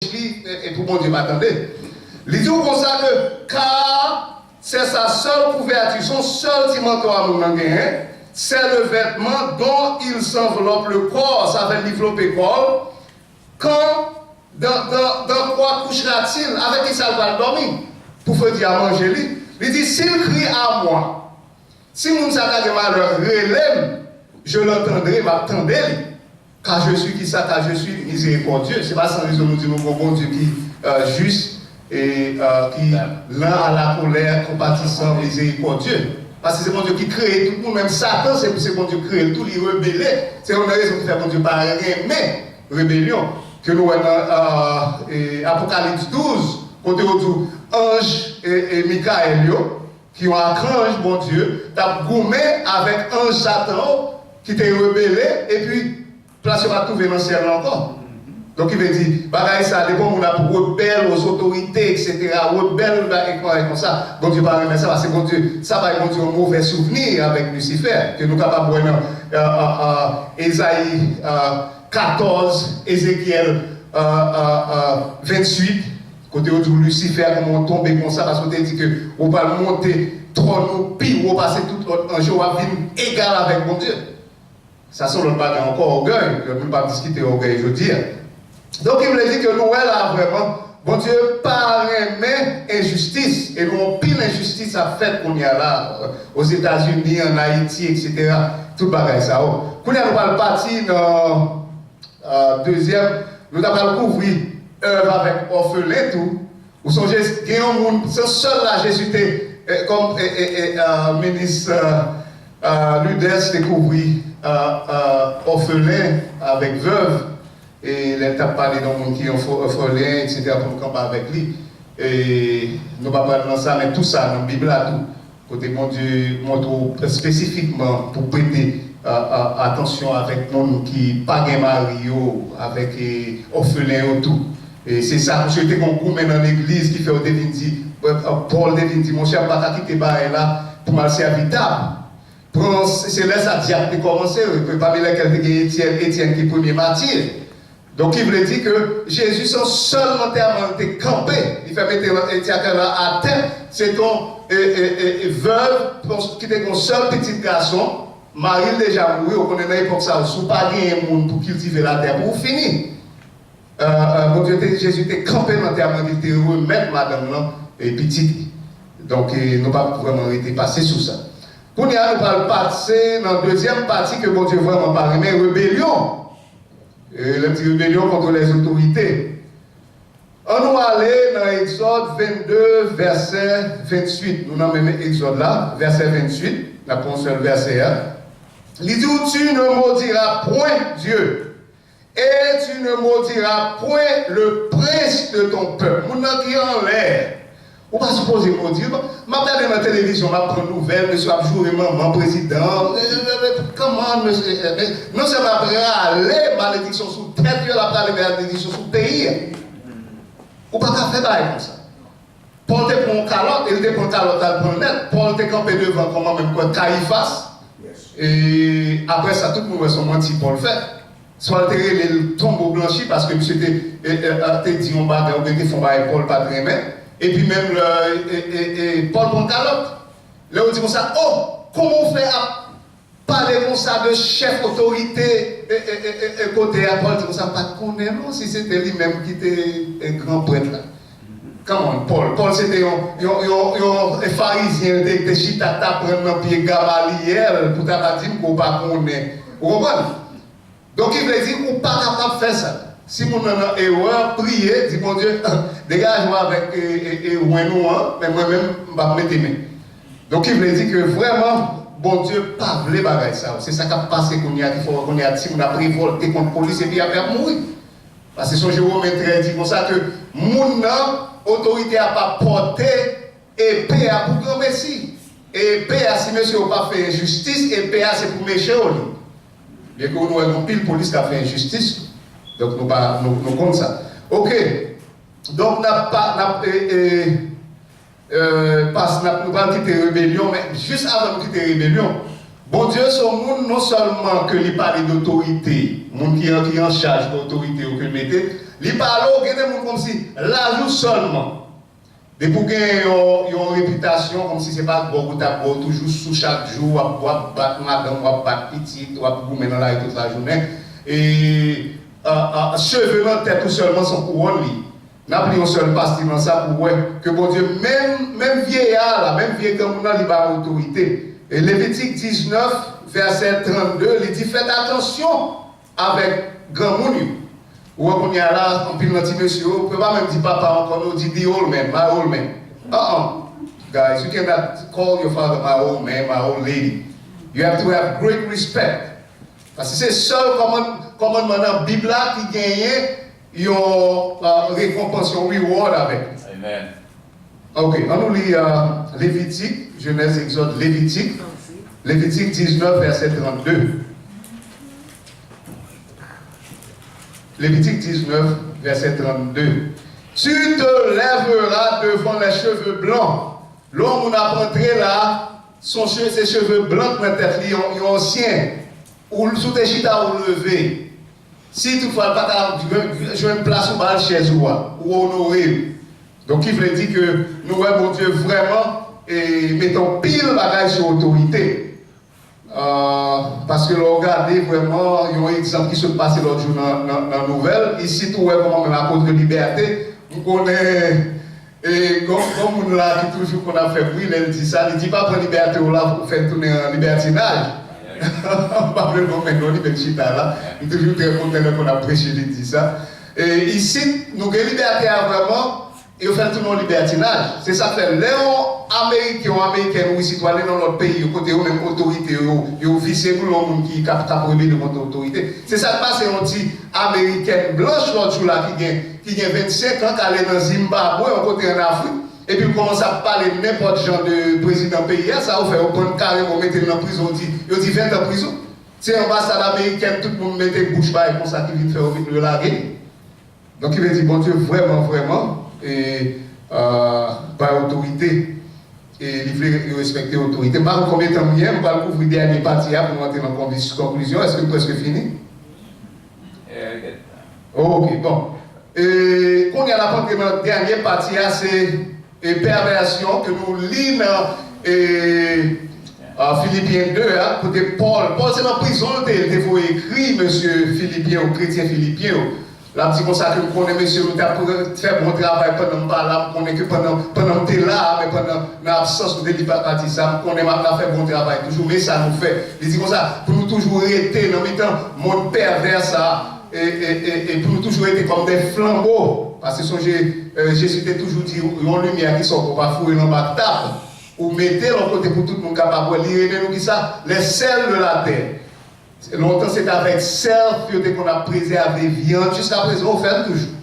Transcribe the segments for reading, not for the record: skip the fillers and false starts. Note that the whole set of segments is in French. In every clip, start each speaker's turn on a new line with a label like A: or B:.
A: et pour mon Dieu m'attendait. Il dit comme ça que car c'est sa seule couverture, son seul dimension à nous gagner, c'est le vêtement dont il s'enveloppe le corps, ça veut développer le corps. Quand dans quoi couchera-t-il? Avec qui ça va dormir? Pour faire dire à manger lui. Il dit s'il crie à moi, si mon sac de malheur relève, je l'entendrai, m'attendrai. Car je suis qui ça, car je suis miséricordieux. C'est pas sans raison nous disons mon bon Dieu qui juste et qui lent à la colère, compatissant, miséricordieux. Parce que c'est mon Dieu qui crée tout le monde, même Satan, c'est mon Dieu qui crée tout, il rebelle. C'est une raison qui fait mon Dieu par mais rébellion. Que nous voyons dans Apocalypse 12, côté autour, ange et Michael, qui ont un ange, mon Dieu, t'as gommé avec ange Satan qui t'a rebellé, et puis, place va trouver dans le ciel encore. Donc il veut dire, bagaille ça, les bons, on a pour rebelle aux autorités, etc. Rebelle, et comme ça. Bon Dieu, pas ça, parce que bon Dieu, ça va être un mauvais souvenir avec Lucifer, que nous sommes capables de voir Ésaïe 14, Ézéchiel 28, côté où Lucifer, comment on tombe comme ça, parce qu'on dit qu'on va monter trop pire, on va passer tout un jour à vivre égal avec mon Dieu. Ça, c'est le bagage encore orgueil, je ne peux pas discuter orgueil, je veux dire. Donc, il me dit que nous, là, vraiment, bon Dieu, par injustice, et nous avons pile injustice à faire qu'on y a là, aux États-Unis, en Haïti, etc. Tout le bagage, ça. Quand nous allons partir dans deuxième, nous allons couvrir œuvre avec orphelin, tout. Vous songez, il y a un monde, c'est seul là, Jésus était, comme ministre Ludès découvrit orphelin avec veuve. Et il a parlé d'un monde qui est orphelin, etc., pour nous camper avec lui. Et nous ne parlons pas de ça, mais tout ça, dans la Bible, là, tout. Côté mon Dieu, montre spécifiquement pour prêter attention avec monde qui n'a pas de mari, avec orphelin ou tout. Et c'est ça que je souhaite qu'on coupe dans l'église qui fait au Devindi. Paul Devindi, mon cher, pas quitter là pour mal servir table. C'est là ça diable qui commencé, parmi lesquels Étienne qui est premier martyr. Donc il veut dire que Jésus, son seul enterrement était campé. Il fait mettre Étienne à terre. C'est ton veuve qui était ton seul petit garçon. Marie déjà mouru, on connaît dans l'époque ça, sous pas un monde pour cultiver la terre pour finir. Mon Dieu, Jésus était campé dans l'enterrement, il était remettre madame là et petite. Donc nous ne pas vraiment été passé sous ça. Pour nous, nous allons passer dans la deuxième partie que mon Dieu vraiment pas aimé, rébellion. La petite rébellion contre les autorités. On nous aller dans Exode 22, verset 28. Nous avons même Exode là, verset 28, la seul verset 1. Il dit, tu ne maudiras point Dieu, et tu ne maudiras point le prince de ton peuple. Mon nom qui est en l'air. On va supposer maudire. Je regarde dans la télévision, je prends une nouvelle, monsieur a joué maman, président. Comment, monsieur? Non seulement après aller, malédiction sous tête, il a parlé malédiction sous pays. On ne peut pas faire comme ça. Paul te prend une calotte, il te prend une calotte dans le prendre net. Paul te campé devant, comment même quoi, Caïphas. Et après ça, tout le monde sont menti pour le faire. Soit il tombe blanchi parce que monsieur te dit on va te faire Paul pas très bien. Et puis même Paul Poncalotte, là on dit comme ça, oh, comment on fait à parler comme ça de chef autorité côté à Paul dit comme ça, pas de connaître, non, si c'était lui-même qui était un grand prêtre là. Comment Paul c'était un pharisien, il était chitata prendre un pied Gamaliel pour t'abattre qu'on pas connaître. Vous comprenez? Donc il veut dire qu'on n'est pas capable de faire ça. Si mon a une erreur, priez, dis mon Dieu, dégage-moi avec noir, mais moi-même, je vais me mettre mes mains. Donc il veut dire que vraiment, bon Dieu, pas voulu bagaille ça. C'est ça qui a passé qu'on y a, qu'on y a dit, on a pris volté contre la police et puis après mourir. Parce que son Jérôme est dit comme ça que mon autorité n'a pas porté épée à pour grand messie. Et épée à si monsieur n'a pas fait injustice, épée à c'est pour méchant. Bien que nous avons pile police qui a fait injustice. Donc, nous comptons ça. Ok. Donc, nous pas quitter rébellion, mais juste avant de quitter rébellion, bon Dieu, son monde, non seulement que il parle d'autorité, monde qui est en charge d'autorité ou que le mettez, Il parle, il y a des gens comme si l'ajout seulement. Et pour qu'il y ait une réputation comme si ce n'est pas bon, toujours sous chaque jour, on va battre madame, on va battre petite, on va goumer dans la toute la journée. Et cheveux dans la tête tout seulement sont couronne. N'a pris un seul pasteur dans ça pour voir que bon Dieu, même vieillard, là, même vieillard comme on a libre autorité. Et Lévitique 19, verset 32, il dit faites attention avec grand monde. Ou on y a là, on pile petit monsieur, on ne peut pas même dire papa encore, on dit the old man, my old man. Guys, you cannot call your father my old man, my old lady. You have to have great respect. Parce que c'est le seul commandement dans la Bible qui gagne une récompense, un reward avec.
B: Amen.
A: Ok, on nous lit Lévitique, Genèse, Exode, Lévitique 19, verset 32. Lévitique 19, verset 32. Tu te lèveras devant les cheveux blancs. L'homme a rentré là, ses cheveux blancs dans la tête, ils sont anciens. Ou sous tes chita ou levé. Si toutefois pas jouer une place ou balle chez toi, ou honorer. Donc il veut dire que nous, bon Dieu, vraiment, mettons pile bagage sur l'autorité. Parce que l'on regarde vraiment, il y a un exemple qui se passe l'autre jour dans la nouvelle. Ici, tout est comment la cause de liberté. On connaît, et comme on l'a dit toujours qu'on a fait bruit, il dit ça, il ne dit pas pour liberté ou là pour faire tourner un libertinage. Pas vraiment maintenant, il dit là. Je suis toujours très content qu'on a prêché, il dit ça. Et ici, nous avons liberté à vraiment. Et on fait tout le libertinage. C'est ça que les Américains ou citoyens dans notre pays, ils ont même autorité, ils ont vissé pour l'homme qui capte prohibé de votre autorité. C'est ça que passe, on dit américaine blanche l'autre jour là qui a 25 ans, qui allait dans Zimbabwe, on côté en Afrique, et puis on commence à parler de n'importe genre de président pays, ça vous fait au point carrément mettre dans la prison, on dit 20 ans de prison. C'est l'ambassade américaine, tout le monde mettait bouche bas et comme ça qui vient faire le laguer. Donc il veut dire, bon Dieu, vraiment. Et par autorité et il faut respecter l'autorité. Par combien de temps hier, on va couvrir les dernières parties pour entrer dans la conclusion. Est-ce que nous presque fini? Ok, bon. Et quand on a la dernière partie, c'est perversion que nous lisons Philippiens 2, côté Paul. Paul, c'est dans la prison, il faut écrire, monsieur Philippien, ou chrétien Philippien. Là, c'est comme ça que nous connaissons, monsieur, nous avons fait bon travail pendant que là, nous connaissons que pendant que tu es là, mais pendant l'absence de l'hypocrisie, ça, nous connaissons fait bon travail toujours, mais ça nous fait. Il dit comme ça, pour nous toujours rester dans le temps, monde pervers, ça, et pour nous toujours être comme des flambeaux, parce que Jésus t'a toujours dit, il y a une lumière qui sort pour ne pas fouiller dans la table, ou mettez l'autre côté pour tout le monde capable de lire, nous qui ça, les sels de la terre. Longtemps, c'est avec sel qu'on a préservé viande, jusqu'à présent, on fait toujours.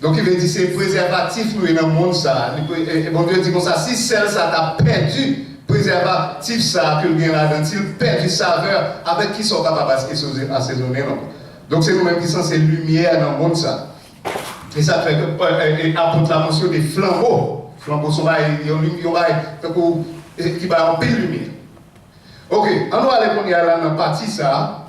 A: Donc, il veut dire c'est préservatif, nous, dans le monde, ça. Et bon Dieu dit comme ça, si sel, ça t'a perdu, préservatif, ça, que le bien là-dedans, s'il perd du saveur, avec qui sont capables d'assaisonner, non? Donc, c'est nous-mêmes qui sommes ces lumières dans le monde, ça. Et ça fait que, apporte la mention des flambeaux. Flambeaux sont là, qui va en pile lumière. Ok, on va aller pour y aller dans la partie ça.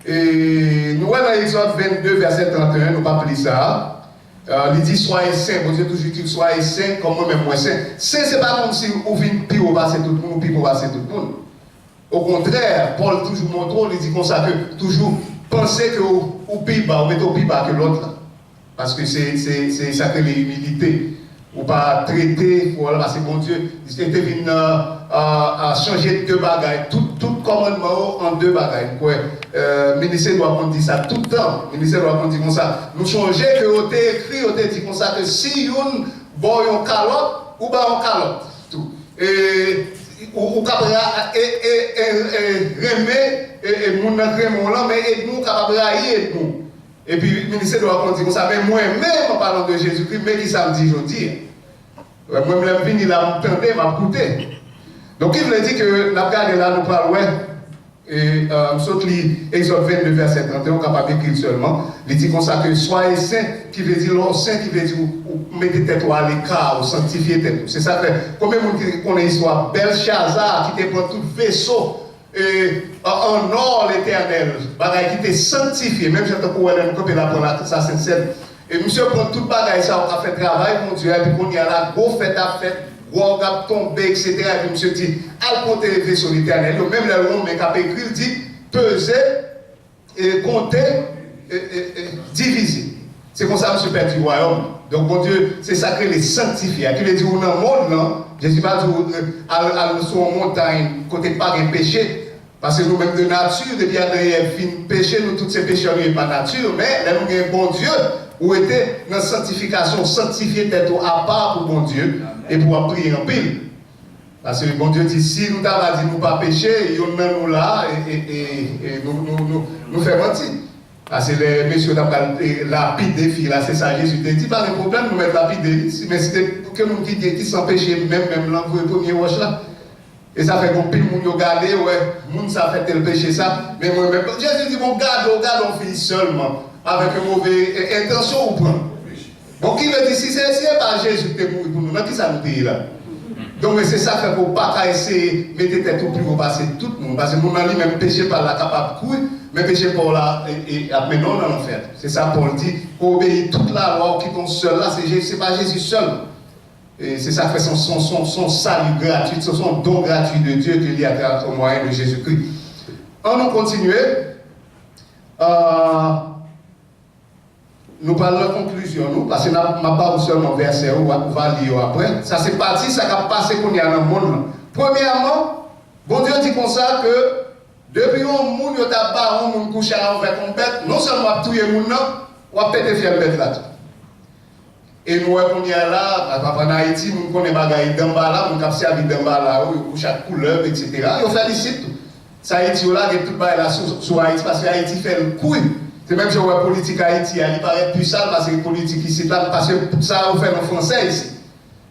A: Et nous allons dans Exode 22, verset 31, nous pas plus ça. Il dit soyez saints, bon Dieu toujours dit soyez saints comme moi-même moi saint. Saint, c'est pas comme si on vient pire au passer tout le monde, ou pire au passer tout le monde. Au contraire, Paul toujours montre, il dit comme ça que toujours pensez que au pire bas, on met au pire bas que l'autre. Parce que c'est ça que l'humilité. Ou pas traiter, voilà, parce que bon Dieu, il était venu à changer deux bagailles, tout commandement en deux bagailles. Le ministère doit prendre ça tout le temps. Le ministère doit prendre comme ça. Nous changer que on t'a écrit, on t'a dit comme ça que si on boit une calotte, ou pas une calotte. Tout. Et ou capable remettre et mon remet là, mais nous capable railler nous. Et puis, le ministère doit prendre comme ça, mais moi-même, en parlant de Jésus-Christ, mais qui ça me dit aujourd'hui? Moi-même, je viens là, je m'entendais, je m'écoutais. Donc, il veut dire que, nous regardons là, nous parlons, et saute l'Exode 22, verset 31, on est capable d'écrire seulement. Il dit comme ça que soyez saints, qui veut dire l'homme saint, qui veut dire mettez tête à l'écart, ou sanctifiez tête. C'est ça que, combien de monde connaît l'histoire? Belshazzar, qui te prend tout vaisseau. En or l'éternel, bagaille qui était sanctifié, même si tu as pour la pour ça sincère, Et monsieur prend tout le bagage, ça, on a fait travail, mon Dieu, et puis qu'on y a là, gros fait à fait, gros gars tombé, etc. Et puis monsieur dit, al compter les vaisseaux l'éternel. Même le rond, mais quand écrit, il dit, peser, et compter, diviser. C'est comme ça, monsieur Père du royaume. Donc, mon Dieu, c'est ça que les sanctifiés. Qui veut dire, on a un monde, non? Je ne dis pas aller sur une montagne, côté pas de péché. Parce que nous-mêmes de nature, depuis Adrien fin péché, nous tous ces pécheurs n'est pas nature, mais là nous avons un bon Dieu, où était dans la sanctification, sanctifier tête à part pour bon Dieu, et pour prier en pile. Parce que bon Dieu dit, si nous t'avons dit nous pas pécher, il y en a nous là, et nous faisons mentir. Parce que les messieurs lapider filles là, c'est ça, Jésus dit, pas de problème, nous mettons lapider, mais c'était pour que nous qui sans péché, même là, pour le premier roche là. Et ça fait qu'on pile moun yo gade, ouais, moun ça fait tel péché ça, mais moi-même, Jésus dit, bon, garde, on finit seulement, avec une mauvaise intention ou prend. Donc, il veut dire, si c'est pas Jésus qui est mort pour nous, qui ça nous dit là? Donc, c'est ça fait pour pas essayer de mettre tête au plus haut, passer tout le monde, parce que nous, on même péché par la capable de courir, mais péché par là, et maintenant dans l'enfer. C'est ça, Paul dit, obéir toute la loi, qui tombe seul là, c'est pas Jésus seul. Et c'est ça fait son salut gratuit, son don gratuit de Dieu qu'il y a au moyen de Jésus-Christ. On va continuer. Nous parlons de conclusion, nous, parce que nous n'avons pas seulement verset, on va lire après. Ça c'est parti, ça va passer qu'on y a dans le monde. Premièrement, bon Dieu dit comme ça que depuis qu'on moun yo t'a on moun couche avec un bête, non seulement tuer moun non, on va péter fier bête là. Et nous, on y a là, en Haïti, nous connaissons bagaille d'emballa, nous captons la vie d'emballa, chaque couleur, etc. Et on félicite tout. Ça, Haïti, là, il y a tout le là sur Haïti, parce que Haïti fait le coup. C'est même si on voit politique Haïti, il paraît plus sale, parce que la politique ici, parce que ça, on fait en français ici.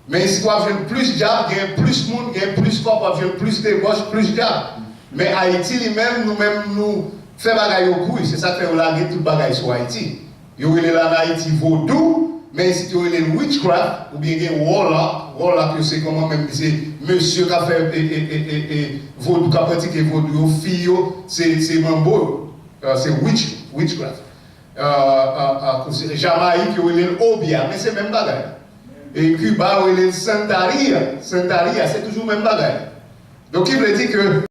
A: Mais ici, on vient plus de diable, il y a plus de monde, il y a plus de corps, on vient plus de gauche, plus de diable. Mais Haïti, lui-même, nous-mêmes, nous faisons bagaille au coup. C'est ça que fait laguer tout le bagaille sur Haïti. Il y a là en Haïti vaudou. Mais si tu as les witchcraft, ou bien les warlock, c'est comment même c'est monsieur qui a fait vaudou, qui a pratiqué vaudou, fille, c'est mambo, c'est witchcraft. Jamaïque, il y a les obia, mais c'est même bagaille. Et Cuba, il y a les Santaria, c'est toujours même bagaille. Donc il veut dire que